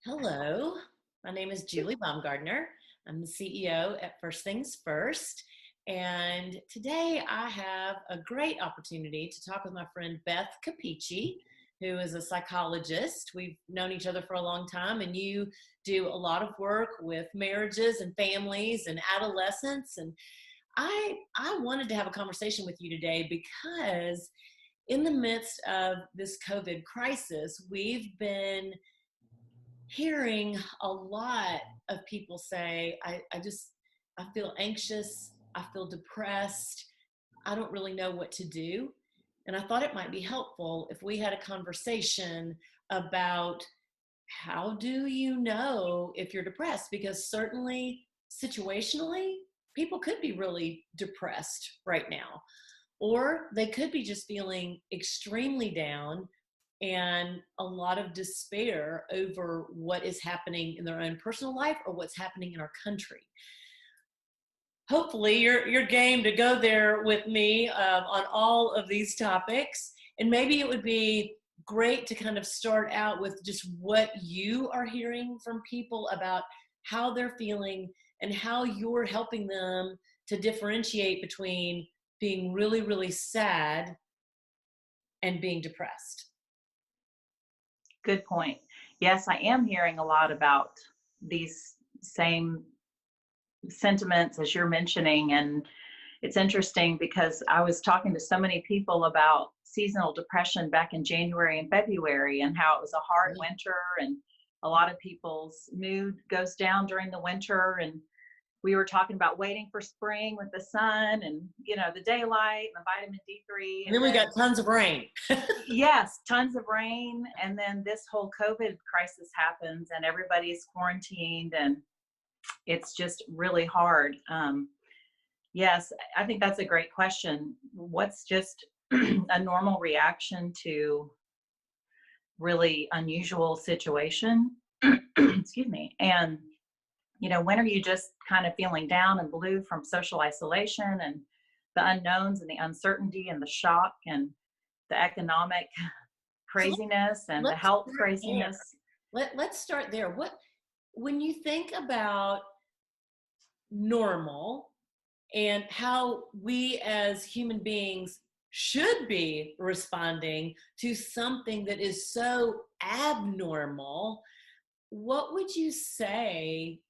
Hello, my name is Julie Baumgardner. I'm the CEO at First Things First. And today I have a great opportunity to talk with my friend Beth Capecchi, who is a psychologist. We've known each other for a long time, and you do a lot of work with marriages and families and adolescents. And I wanted to have a conversation with you today because in the midst of this COVID crisis, we've been hearing a lot of people say, I feel anxious, I feel depressed, I don't really know what to do. And I thought it might be helpful if we had a conversation about how do you know if you're depressed? Because certainly situationally, people could be really depressed right now, or they could be just feeling extremely down and a lot of despair over what is happening in their own personal life or what's happening in our country. Hopefully you're game to go there with me on all of these topics, and maybe it would be great to kind of start out with just what you are hearing from people about how they're feeling and how you're helping them to differentiate between being really, really sad and being depressed. Good point. Yes, I am hearing a lot about these same sentiments as you're mentioning. And it's interesting because I was talking to so many people about seasonal depression back in January and February and how it was a hard winter and a lot of people's mood goes down during the winter. And we were talking about waiting for spring with the sun and, the daylight and the vitamin D3. And then we got tons of rain. Yes, tons of rain. And then this whole COVID crisis happens and everybody's quarantined and it's just really hard. Yes, I think that's a great question. What's just a normal reaction to really unusual situation? Excuse me. And, when are you just kind of feeling down and blue from social isolation and the unknowns and the uncertainty and the shock and the economic So craziness and the let's health start craziness? let's start there. When you think about normal and how we as human beings should be responding to something that is so abnormal, what would you say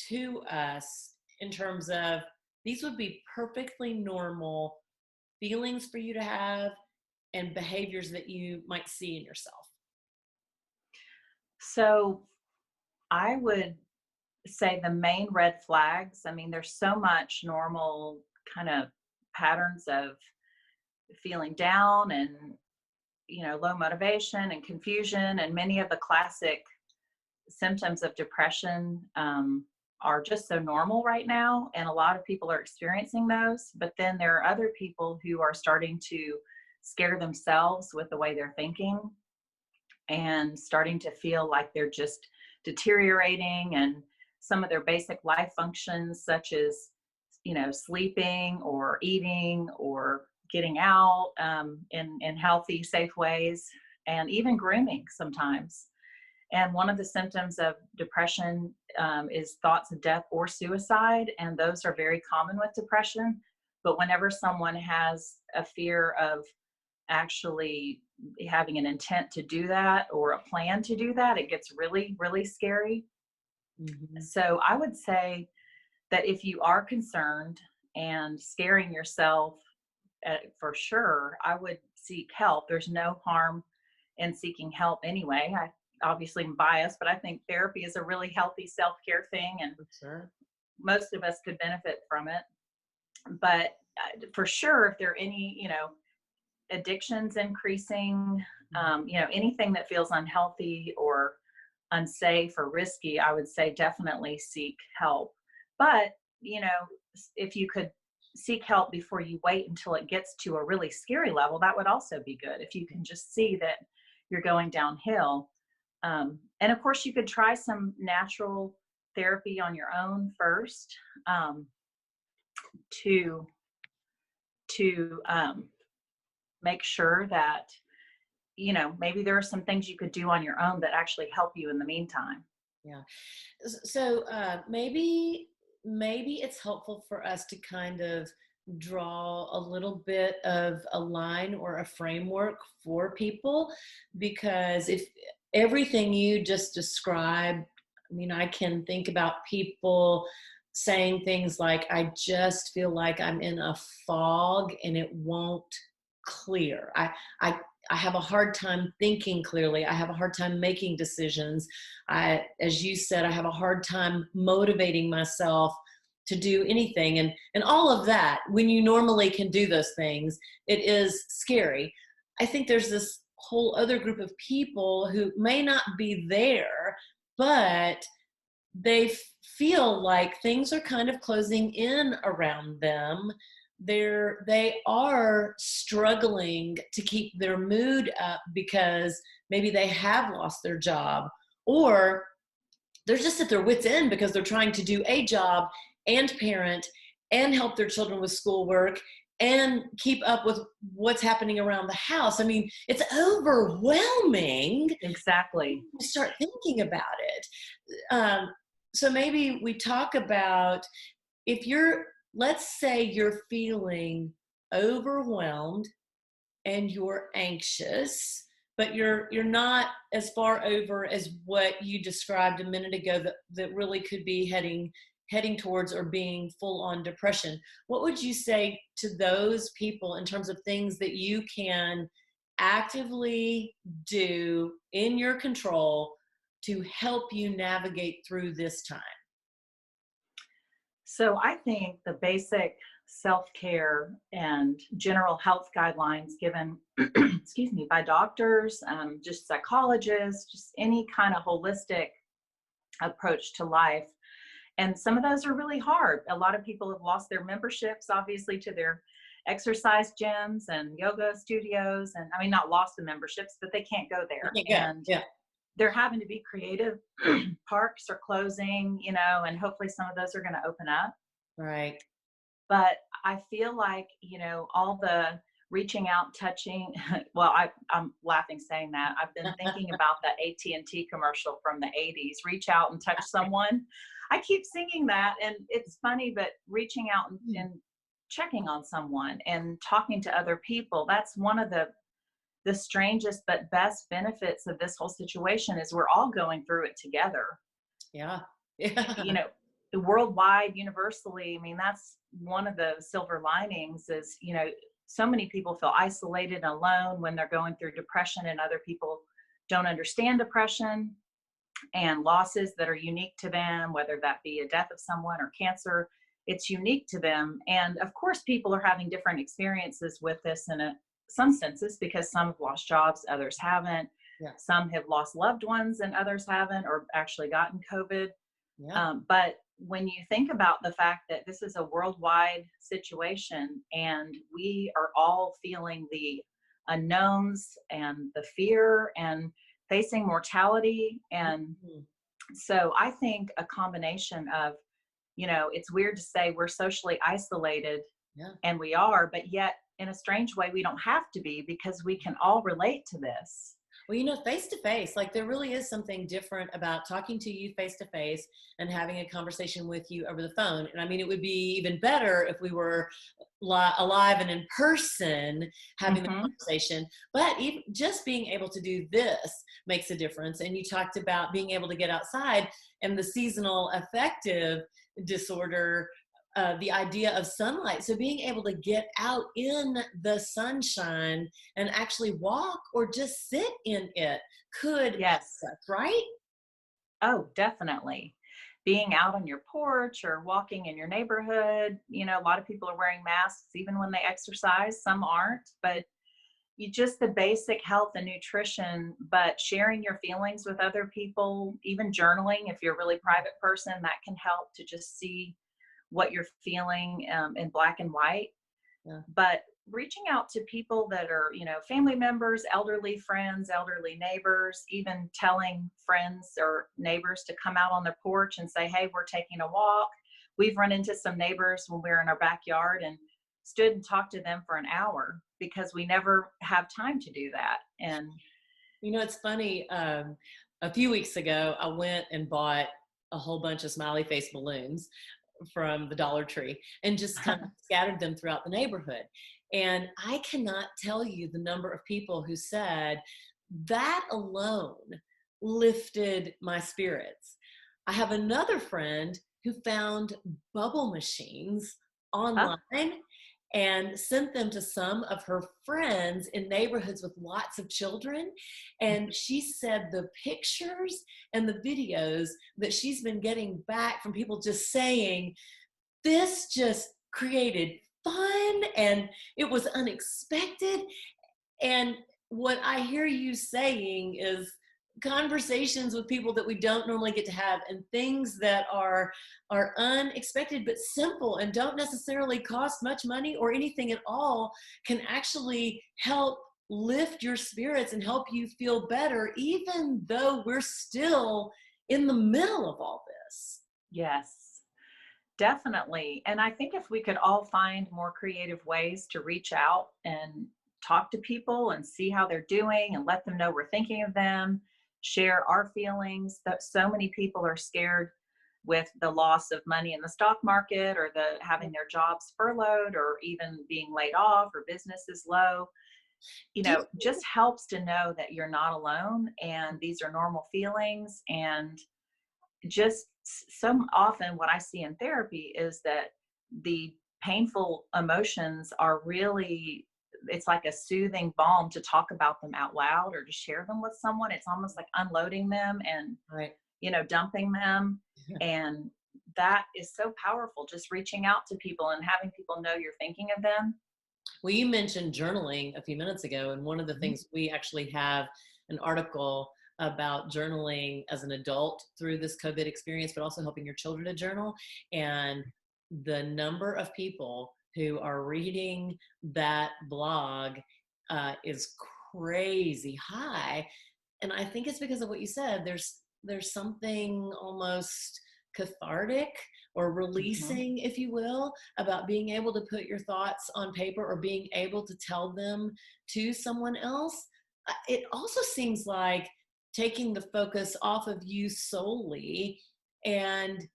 to us in terms of these would be perfectly normal feelings for you to have and behaviors that you might see in yourself? So I would say the main red flags, I mean, there's so much normal kind of patterns of feeling down and, low motivation and confusion. And many of the classic symptoms of depression are just so normal right now. And a lot of people are experiencing those. But then there are other people who are starting to scare themselves with the way they're thinking and starting to feel like they're just deteriorating and some of their basic life functions such as sleeping or eating or getting out in healthy safe ways and even grooming sometimes. And one of the symptoms of depression is thoughts of death or suicide, and those are very common with depression. But whenever someone has a fear of actually having an intent to do that or a plan to do that, it gets really, really scary. Mm-hmm. So I would say that if you are concerned and scaring yourself, for sure, I would seek help. There's no harm in seeking help anyway. I obviously am biased, but I think therapy is a really healthy self-care thing, and Sure. most of us could benefit from it. But for sure, if there are any, addictions increasing, anything that feels unhealthy or unsafe or risky, I would say definitely seek help. But, if you could seek help before you wait until it gets to a really scary level, that would also be good. If you can just see that you're going downhill. And of course, you could try some natural therapy on your own first to make sure that maybe there are some things you could do on your own that actually help you in the meantime. Yeah. So maybe it's helpful for us to kind of draw a little bit of a line or a framework for people, because if everything you just described, I mean, I can think about people saying things like, I just feel like I'm in a fog and it won't clear. I I have a hard time thinking clearly. I have a hard time making decisions. As you said, I have a hard time motivating myself to do anything. And all of that, when you normally can do those things, it is scary. I think there's this whole other group of people who may not be there, but they feel like things are kind of closing in around them. They are struggling to keep their mood up because maybe they have lost their job, or they're just at their wits end because they're trying to do a job and parent and help their children with schoolwork and keep up with what's happening around the house. I mean, it's overwhelming. Exactly. You start thinking about it. So maybe we talk about, if let's say you're feeling overwhelmed and you're anxious, but you're not as far over as what you described a minute ago, that really could be heading towards or being full on depression. What would you say to those people in terms of things that you can actively do in your control to help you navigate through this time? So I think the basic self-care and general health guidelines given, excuse me, by doctors, just psychologists, just any kind of holistic approach to life. And some of those are really hard. A lot of people have lost their memberships, obviously, to their exercise gyms and yoga studios. And I mean, not lost the memberships, but they can't go there. And Yeah. they're having to be creative. Parks are closing, and hopefully some of those are going to open up. Right. But I feel like, all the reaching out, touching, well, I'm laughing saying that. I've been thinking about that AT&T commercial from the 80s, reach out and touch someone. I keep singing that, and it's funny, but reaching out and checking on someone and talking to other people, that's one of the strangest but best benefits of this whole situation, is we're all going through it together. Yeah. Yeah. Worldwide, universally. I mean, that's one of the silver linings is, so many people feel isolated and alone when they're going through depression, and other people don't understand depression and losses that are unique to them, whether that be a death of someone or cancer. It's unique to them. And of course, people are having different experiences with this in some senses, because some have lost jobs, others haven't. Yeah. Some have lost loved ones and others haven't, or actually gotten COVID. Yeah. But when you think about the fact that this is a worldwide situation and we are all feeling the unknowns and the fear and facing mortality. And so I think a combination of, it's weird to say we're socially isolated, and we are, but yet in a strange way, we don't have to be, because we can all relate to this. Well, face to face, like there really is something different about talking to you face to face and having a conversation with you over the phone. And I mean, it would be even better if we were alive and in person having the conversation. But even just being able to do this makes a difference. And you talked about being able to get outside and the seasonal affective disorder. The idea of sunlight. So being able to get out in the sunshine and actually walk or just sit in it could. Yes. Right? Oh, definitely. Being out on your porch or walking in your neighborhood, a lot of people are wearing masks even when they exercise. Some aren't, but just the basic health and nutrition, but sharing your feelings with other people, even journaling, if you're a really private person, that can help to just see what you're feeling in black and white. Yeah. But reaching out to people that are, family members, elderly friends, elderly neighbors, even telling friends or neighbors to come out on their porch and say, hey, we're taking a walk. We've run into some neighbors when we're in our backyard, and stood and talked to them for an hour because we never have time to do that. And It's funny. A few weeks ago, I went and bought a whole bunch of smiley face balloons from the Dollar Tree and just kind of scattered them throughout the neighborhood. And I cannot tell you the number of people who said that alone lifted my spirits. I have another friend who found bubble machines huh? online and sent them to some of her friends in neighborhoods with lots of children. And she said the pictures and the videos that she's been getting back from people just saying, this just created fun and it was unexpected. And what I hear you saying is conversations with people that we don't normally get to have, and things that are unexpected but simple and don't necessarily cost much money or anything at all, can actually help lift your spirits and help you feel better, even though we're still in the middle of all this. Yes, definitely. And I think if we could all find more creative ways to reach out and talk to people and see how they're doing and let them know we're thinking of them, share our feelings, that so many people are scared with the loss of money in the stock market, or the having their jobs furloughed, or even being laid off, or business is low. Do you, Just helps to know that you're not alone and these are normal feelings. And just so often what I see in therapy is that the painful emotions are really, it's like a soothing balm to talk about them out loud or to share them with someone. It's almost like unloading them and, right. dumping them. And that is so powerful, just reaching out to people and having people know you're thinking of them. Well, you mentioned journaling a few minutes ago, and one of the Mhm. things, we actually have an article about journaling as an adult through this COVID experience, but also helping your children to journal. And the number of people who are reading that blog is crazy high. And I think it's because of what you said. There's something almost cathartic or Mhm. releasing, if you will, about being able to put your thoughts on paper or being able to tell them to someone else. It also seems like taking the focus off of you solely and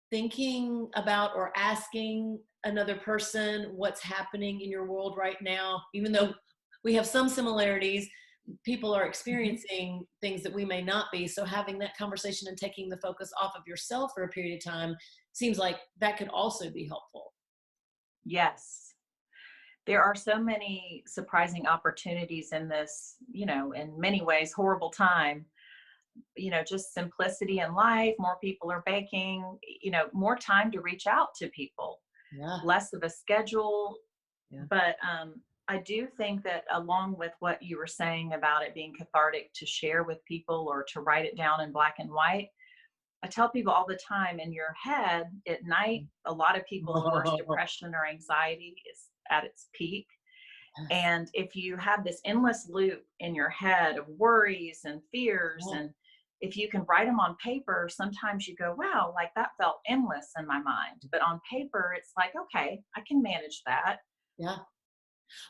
thinking about or asking another person what's happening in your world right now, even though we have some similarities, people are Mhm. experiencing things that we may not be. So having that conversation and taking the focus off of yourself for a period of time seems like that could also be helpful. Yes. There are so many surprising opportunities in this, in many ways, horrible time. Just simplicity in life, more people are baking, more time to reach out to people, Yeah. less of a schedule. Yeah. But I do think that along with what you were saying about it being cathartic to share with people or to write it down in black and white, I tell people all the time, in your head at night, a lot of people's worst depression or anxiety is at its peak. Yes. And if you have this endless loop in your head of worries and fears, Yeah. and if you can write them on paper, sometimes you go, wow, like that felt endless in my mind. But on paper, it's like, okay, I can manage that. Yeah.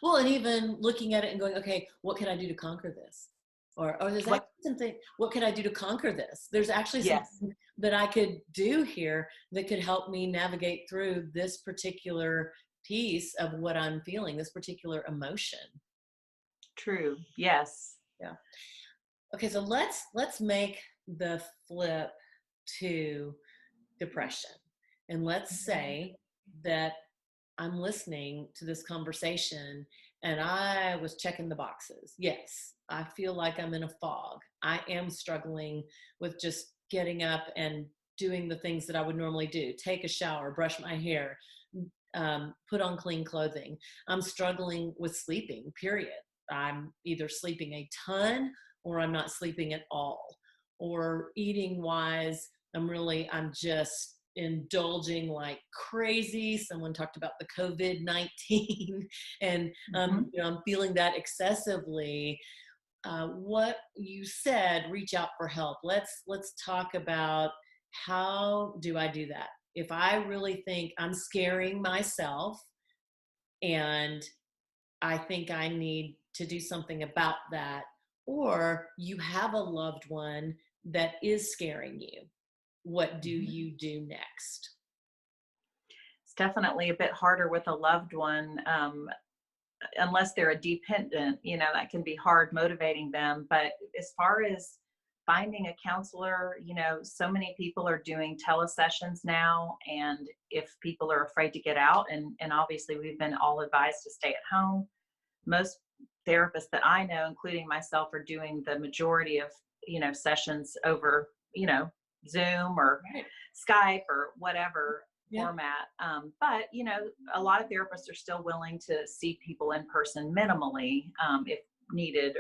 Well, and even looking at it and going, okay, what can I do to conquer this? Or there's What? actually something, what can I do to conquer this? There's actually Yes, something that I could do here that could help me navigate through this particular piece of what I'm feeling, this particular emotion. true. Yes. Yeah. Okay, so let's make the flip to depression. And let's Mhm. say that I'm listening to this conversation and I was checking the boxes. Yes, I feel like I'm in a fog. I am struggling with just getting up and doing the things that I would normally do: take a shower, brush my hair, put on clean clothing. I'm struggling with sleeping, period. I'm either sleeping a ton or I'm not sleeping at all. Or eating wise, I'm just indulging like crazy. Someone talked about the COVID-19 and Mhm. I'm feeling that excessively. What you said, reach out for help. Let's talk about, how do I do that? If I really think I'm scaring myself, and I think I need to do something about that. Or you have a loved one that is scaring you. What do Mhm. you do next? It's definitely a bit harder with a loved one, unless they're a dependent, that can be hard motivating them. But as far as finding a counselor, so many people are doing telesessions now. And if people are afraid to get out, and obviously we've been all advised to stay at home, most therapists that I know, including myself, are doing the majority of, sessions over, Zoom or Right. Skype or whatever Yeah. format. But a lot of therapists are still willing to see people in person minimally, if needed.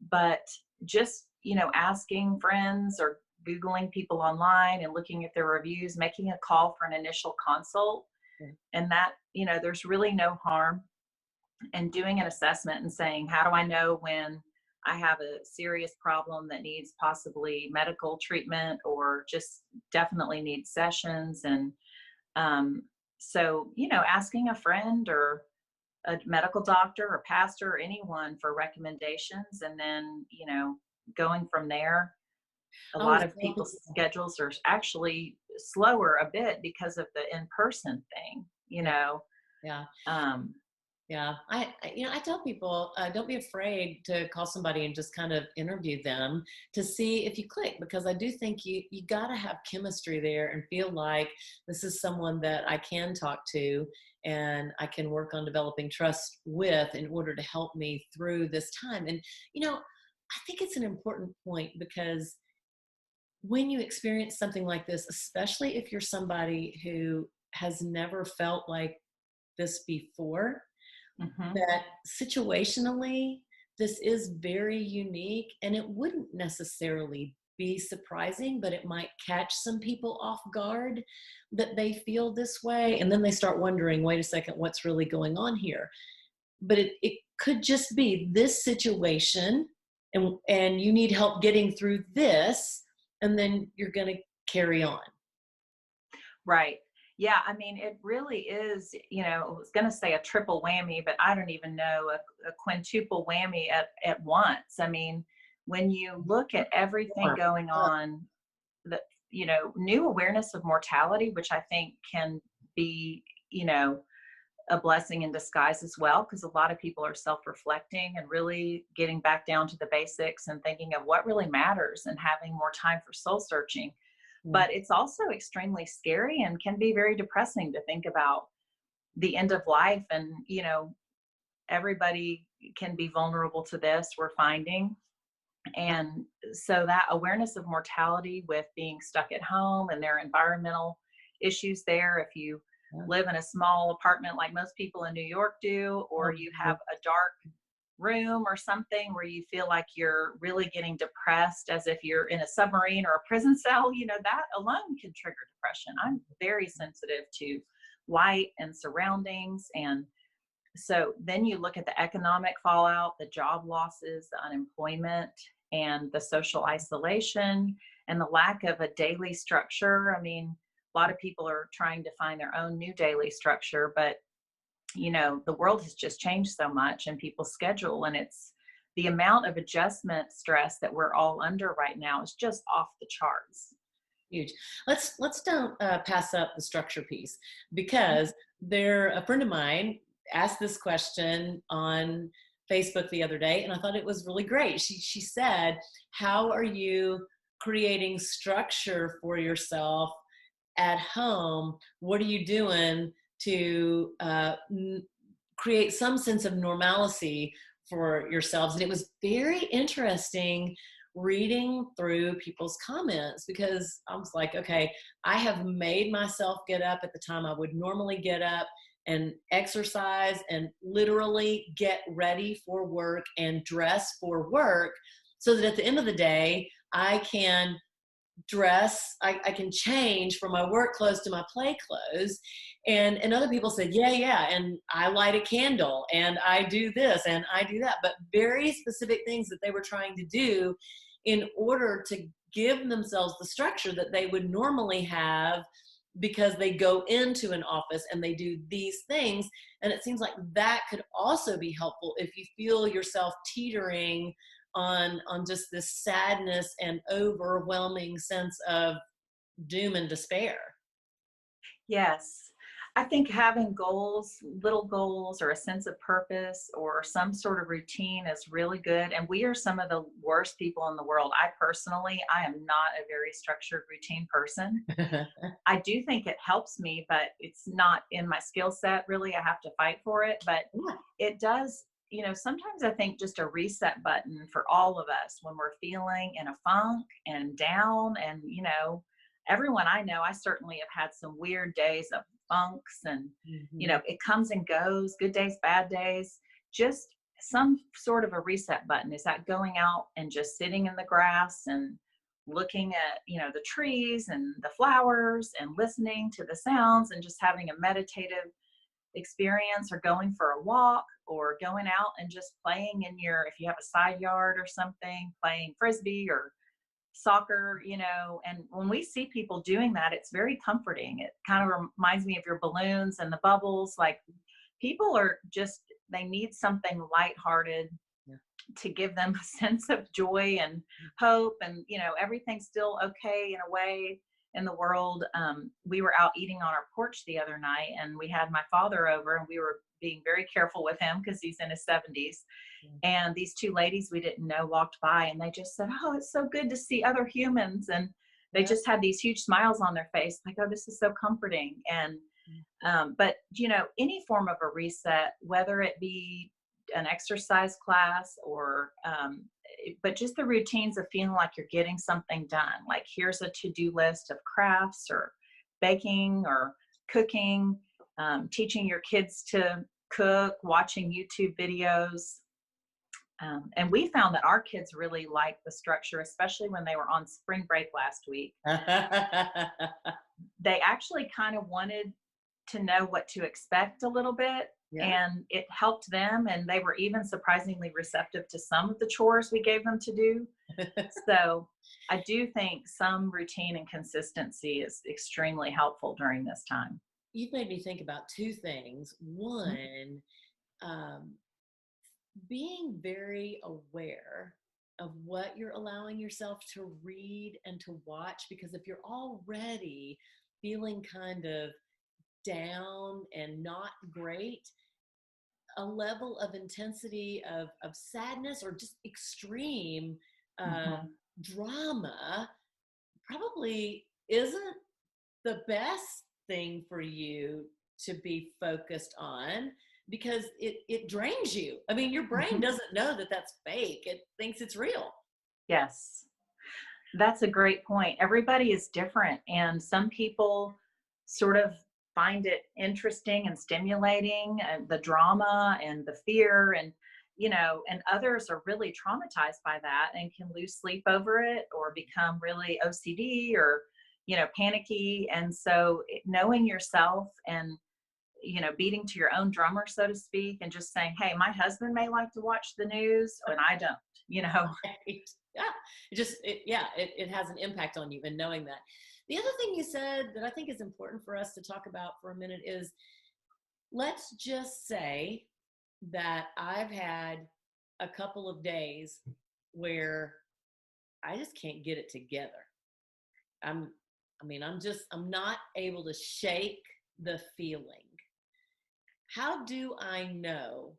But just asking friends or Googling people online and looking at their reviews, making a call for an initial consult, Yeah. and that there's really no harm and doing an assessment and saying, how do I know when I have a serious problem that needs possibly medical treatment or just definitely needs sessions? And um, so, asking a friend or a medical doctor or pastor or anyone for recommendations, and then, going from there. A I lot always of tell people's people, schedules are actually slower a bit because of the in-person thing, yeah, yeah. um, Yeah, I tell people, don't be afraid to call somebody and just kind of interview them to see if you click, because I do think you got to have chemistry there and feel like this is someone that I can talk to and I can work on developing trust with in order to help me through this time. And I think it's an important point, because when you experience something like this, especially if you're somebody who has never felt like this before, mhm. that situationally, this is very unique, and it wouldn't necessarily be surprising, but it might catch some people off guard that they feel this way. And then they start wondering, wait a second, what's really going on here? But it could just be this situation, and you need help getting through this, and then you're going to carry on. Right. Yeah. I mean, it really is, I was going to say a triple whammy, but I don't even know, a quintuple whammy at once. I mean, when you look at everything going on, the, new awareness of mortality, which I think can be, a blessing in disguise as well, because a lot of people are self-reflecting and really getting back down to the basics and thinking of what really matters and having more time for soul searching. Yeah. But it's also extremely scary and can be very depressing to think about the end of life. And everybody can be vulnerable to this, we're finding. And so that awareness of mortality with being stuck at home, and their environmental issues there, if you Yeah. live in a small apartment like most people in New York do, or Oh, you have a dark room or something where you feel like you're really getting depressed, as if you're in a submarine or a prison cell, that alone can trigger depression. I'm very sensitive to light and surroundings. And so then you look at the economic fallout, the job losses, the unemployment, and the social isolation, and the lack of a daily structure. I mean, a lot of people are trying to find their own new daily structure, but the world has just changed so much and people's schedule, and it's the amount of adjustment stress that we're all under right now is just off the charts. huge. Let's don't pass up the structure piece, because a friend of mine asked this question on Facebook the other day, and I thought it was really great. She said, "How are you creating structure for yourself at home? What are you doing to create some sense of normalcy for yourselves?" And it was very interesting reading through people's comments, because I was like, okay, I have made myself get up at the time I would normally get up and exercise and literally get ready for work and dress for work, so that at the end of the day, I can I can change from my work clothes to my play clothes. And other people said, yeah, and I light a candle and I do this and I do that, but very specific things that they were trying to do in order to give themselves the structure that they would normally have because they go into an office and they do these things. And it seems like that could also be helpful if you feel yourself teetering on just this sadness and overwhelming sense of doom and despair. Yes. I think having goals, little goals, or a sense of purpose or some sort of routine is really good. And we are some of the worst people in the world. I am not a very structured routine person. I do think it helps me, but it's not in my skill set really. I have to fight for it, but Yeah. it does, sometimes I think just a reset button for all of us when we're feeling in a funk and down. And, everyone I know, I certainly have had some weird days of funks and, Mhm. it comes and goes, good days, bad days, just some sort of a reset button. Is that going out and just sitting in the grass and looking at, the trees and the flowers and listening to the sounds and just having a meditative experience, or going for a walk, or going out and just playing in if you have a side yard or something, playing frisbee or soccer, and when we see people doing that, it's very comforting. It kind of reminds me of your balloons and the bubbles. Like, people are just, they need something lighthearted Yeah. to give them a sense of joy and hope, and everything's still okay in a way in the world. We were out eating on our porch the other night, and we had my father over, and we were being very careful with him because he's in his 70s. And these two ladies we didn't know walked by, and they just said, "Oh, it's so good to see other humans." And they Yeah. just had these huge smiles on their face, like, "Oh, this is so comforting." And but any form of a reset, whether it be an exercise class or but just the routines of feeling like you're getting something done. Like, here's a to-do list of crafts or baking or cooking, teaching your kids to cook, watching YouTube videos. And we found that our kids really liked the structure, especially when they were on spring break last week. They actually kind of wanted to know what to expect a little bit, Yeah. and it helped them. And they were even surprisingly receptive to some of the chores we gave them to do. So I do think some routine and consistency is extremely helpful during this time. You've made me think about two things. One, um, being very aware of what you're allowing yourself to read and to watch, because if you're already feeling kind of down and not great, a level of intensity of sadness or just extreme uh, Mm-hmm. drama probably isn't the best thing for you to be focused on, because it drains you. I mean, your brain Mm-hmm. doesn't know that that's fake. It thinks it's real. Yes. That's a great point. Everybody is different, and some people sort of find it interesting and stimulating, and the drama and the fear, and and others are really traumatized by that and can lose sleep over it or become really OCD or panicky. And so knowing yourself and beating to your own drummer, so to speak, and just saying, "Hey, my husband may like to watch the news and I don't," Right. Yeah. It has an impact on you, and knowing that. The other thing you said that I think is important for us to talk about for a minute is, let's just say that I've had a couple of days where I just can't get it together. I'm, I'm not able to shake the feeling. How do I know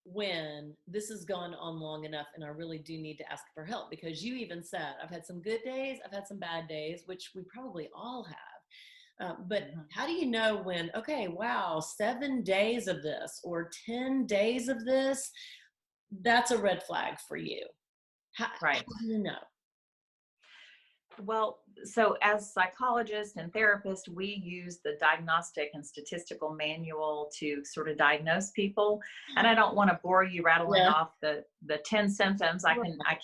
when this has gone on long enough and I really do need to ask for help? Because you even said, I've had some good days, I've had some bad days, which we probably all have. But Mhm. how do you know when, okay, wow, 7 days of this or 10 days of this, that's a red flag for you? How Right. do you know? Well, so as psychologists and therapists, we use the Diagnostic and Statistical Manual to sort of diagnose people. And I don't want to bore you rattling Yeah. off the 10 symptoms. I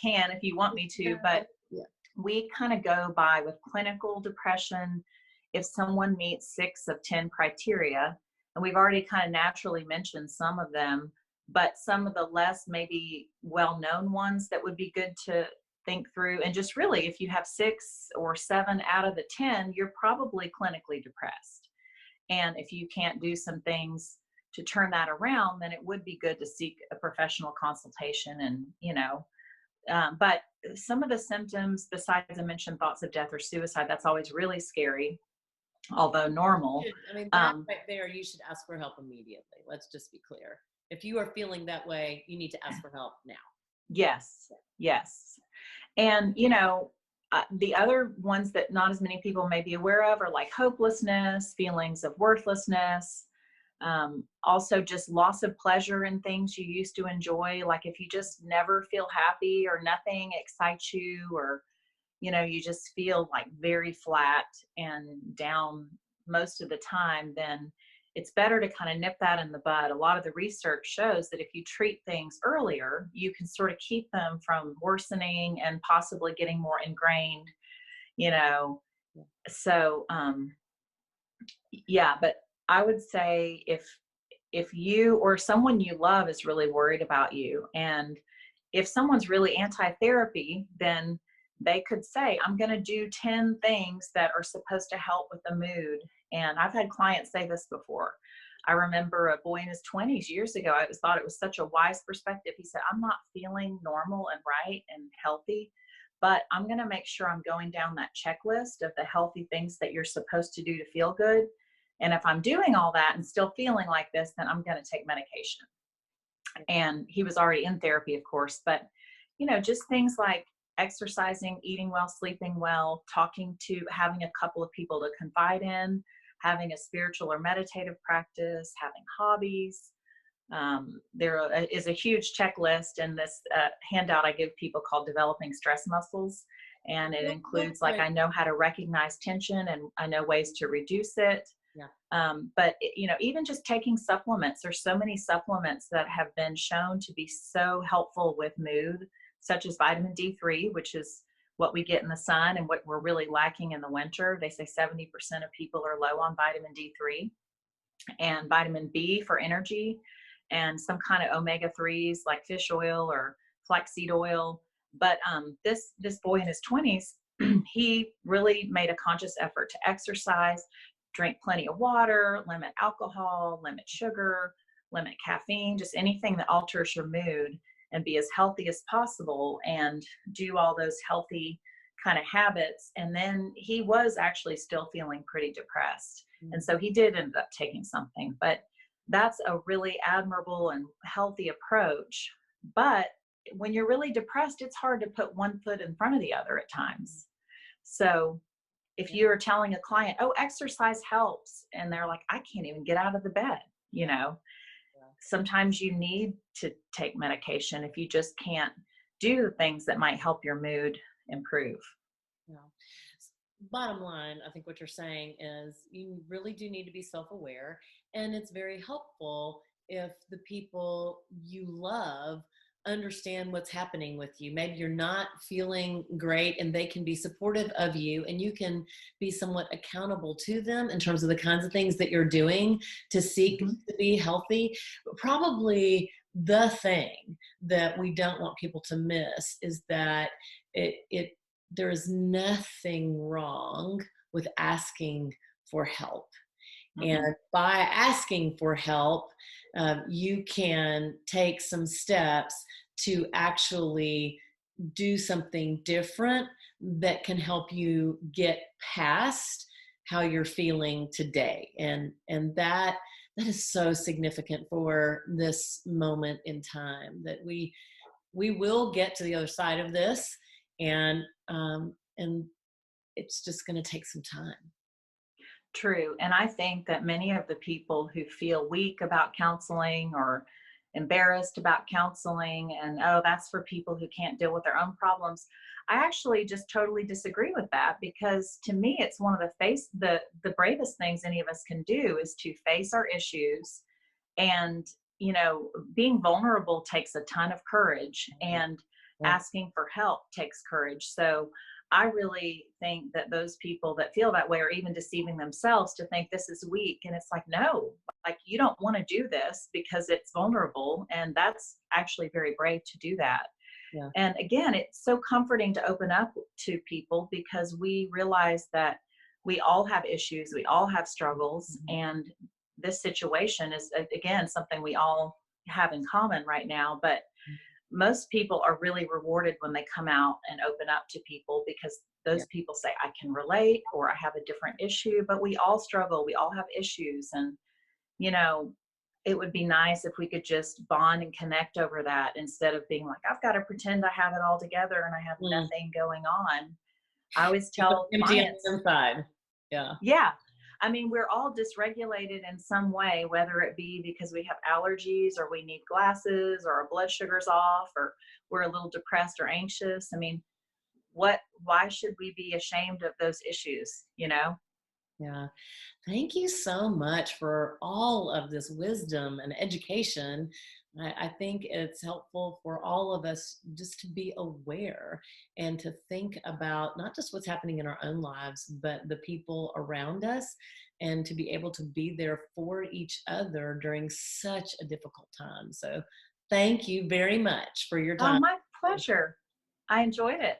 can if you want me to, but Yeah. we kind of go by with clinical depression. If someone meets 6 of 10 criteria, and we've already kind of naturally mentioned some of them, but some of the less maybe well-known ones that would be good to think through, and just really, if you have 6 or 7 out of the 10, you're probably clinically depressed. And if you can't do some things to turn that around, then it would be good to seek a professional consultation. And, but some of the symptoms, besides I mentioned thoughts of death or suicide, that's always really scary, although normal. I mean, that right there, you should ask for help immediately. Let's just be clear. If you are feeling that way, you need to ask for help now. Yes, yes. And, the other ones that not as many people may be aware of are like hopelessness, feelings of worthlessness, also just loss of pleasure in things you used to enjoy. Like if you just never feel happy or nothing excites you, or, you just feel like very flat and down most of the time, then it's better to kind of nip that in the bud. A lot of the research shows that if you treat things earlier, you can sort of keep them from worsening and possibly getting more ingrained, you know. So, yeah, but I would say if you or someone you love is really worried about you, and if someone's really anti-therapy, then they could say, I'm going to do 10 things that are supposed to help with the mood. And I've had clients say this before. I remember a boy in his 20s years ago. I thought it was such a wise perspective. He said, I'm not feeling normal and right and healthy, but I'm going to make sure I'm going down that checklist of the healthy things that you're supposed to do to feel good. And if I'm doing all that and still feeling like this, then I'm going to take medication. And he was already in therapy, of course, but just things like exercising, eating well, sleeping well, having a couple of people to confide in, having a spiritual or meditative practice, having hobbies. There is a huge checklist in this handout I give people called Developing Stress Muscles. And it includes I know how to recognize tension, and I know ways to reduce it. Yeah. But even just taking supplements, there's so many supplements that have been shown to be so helpful with mood, such as vitamin D3, which is what we get in the sun and what we're really lacking in the winter. They say 70% of people are low on vitamin D3, and vitamin B for energy, and some kind of omega-3s like fish oil or flaxseed oil. But this boy in his 20s, he really made a conscious effort to exercise, drink plenty of water, limit alcohol, limit sugar, limit caffeine, just anything that alters your mood, and be as healthy as possible and do all those healthy kind of habits. And then he was actually still feeling pretty depressed. Mm-hmm. And so he did end up taking something, but that's a really admirable and healthy approach. But when you're really depressed, it's hard to put one foot in front of the other at times. So if you're telling a client, oh, exercise helps, and they're like, I can't even get out of the bed, sometimes you need to take medication if you just can't do the things that might help your mood improve. Yeah. Bottom line, I think what you're saying is you really do need to be self-aware, and it's very helpful if the people you love understand what's happening with you. Maybe you're not feeling great, and they can be supportive of you, and you can be somewhat accountable to them in terms of the kinds of things that you're doing to seek to be healthy. But probably the thing that we don't want people to miss is that there is nothing wrong with asking for help. And by asking for help, you can take some steps to actually do something different that can help you get past how you're feeling today. And that is so significant for this moment in time, that we will get to the other side of this, and it's just going to take some time. True. And I think that many of the people who feel weak about counseling or embarrassed about counseling, and oh, that's for people who can't deal with their own problems, I actually just totally disagree with that, because to me, it's one of the bravest things any of us can do is to face our issues. And being vulnerable takes a ton of courage, and asking for help takes courage. So I really think that those people that feel that way are even deceiving themselves to think this is weak. And it's like, no, you don't want to do this because it's vulnerable. And that's actually very brave to do that. Yeah. And again, it's so comforting to open up to people because we realize that we all have issues, we all have struggles, Mhm. and this situation is, again, something we all have in common right now. But most people are really rewarded when they come out and open up to people because Yeah. those people say, I can relate, or I have a different issue, but we all struggle, we all have issues. And, you know, it would be nice if we could just bond and connect over that instead of being like, I've got to pretend I have it all together and I have Mm. nothing going on. I always You feel tell empty on the clients, inside. Yeah. yeah. I mean, we're all dysregulated in some way, whether it be because we have allergies or we need glasses or our blood sugar's off or we're a little depressed or anxious. I mean, why should we be ashamed of those issues, you know? Yeah. Thank you so much for all of this wisdom and education. I think it's helpful for all of us just to be aware and to think about not just what's happening in our own lives, but the people around us, and to be able to be there for each other during such a difficult time. So, thank you very much for your Oh, time. my pleasure. I enjoyed it.